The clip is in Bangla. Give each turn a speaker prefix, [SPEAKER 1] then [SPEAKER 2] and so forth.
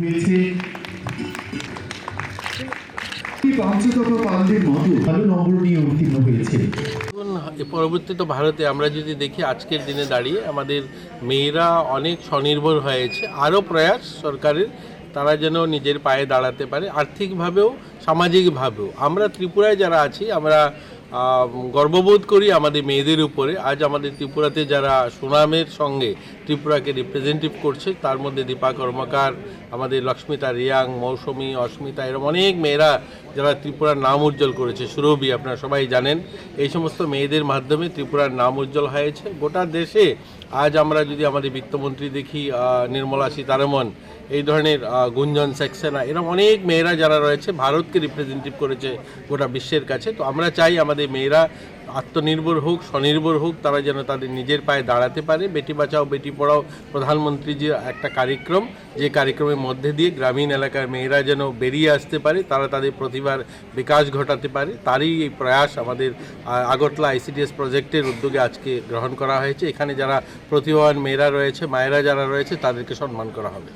[SPEAKER 1] হয়েছে পাঁচশত পালদের মতো ভালো নম্বর নিয়ে উত্তীর্ণ হয়েছে।
[SPEAKER 2] পরবর্তীতে ভারতে আমরা যদি দেখি আজকের দিনে দাঁড়িয়ে আমাদের মেয়েরা অনেক স্বনির্ভর হয়েছে। আরও প্রয়াস সরকারের তারা যেন নিজের পায়ে দাঁড়াতে পারে আর্থিকভাবেও সামাজিকভাবেও। আমরা ত্রিপুরায় যারা আছি আমরা গর্ববোধ করি আমাদের মেয়েদের উপরে। আজ আমাদের ত্রিপুরাতে যারা সুনামের সঙ্গে ত্রিপুরাকে রিপ্রেজেন্টেটিভ করছে তার মধ্যে দীপা কর্মকার, আমাদের লক্ষ্মিতা রিয়াং, মৌসুমী, অস্মিতা, এরকম অনেক মেয়েরা যারা ত্রিপুরার নাম উজ্জ্বল করেছে। সুরভি আপনারা সবাই জানেন। এই সমস্ত মেয়েদের মাধ্যমে ত্রিপুরার নাম উজ্জ্বল হয়েছে গোটা দেশে। আজ আমরা যদি আমাদের বিত্তমন্ত্রী দেখি নির্মলা সীতারমন, এই ধরনের গুঞ্জন সাক্সেনা, এরকম অনেক মেয়েরা যারা রয়েছে ভারতকে রিপ্রেজেন্টেটিভ করেছে গোটা বিশ্বের কাছে। তো আমরা চাই আমাদের মেয়েরা আত্মনির্ভর হোক, স্বনির্ভর হোক, তারা যেন তাদের নিজের পায়ে দাঁড়াতে পারে। বেটি বাঁচাও বেটি পড়াও প্রধানমন্ত্রী যে একটা কার্যক্রম, যে কার্যক্রমের মধ্যে দিয়ে গ্রামীণ এলাকার মেয়েরা যেন বেরিয়ে আসতে পারে, তারা তাদের প্রতিভার বিকাশ ঘটাতে পারে, তারই এই প্রয়াস আমাদের আগরতলা ICDS প্রজেক্টের উদ্যোগে আজকে গ্রহণ করা হয়েছে। এখানে যারা প্রতিভাবান মেয়েরা রয়েছে, মায়েরা যারা রয়েছে, তাদেরকে সম্মান করা হবে।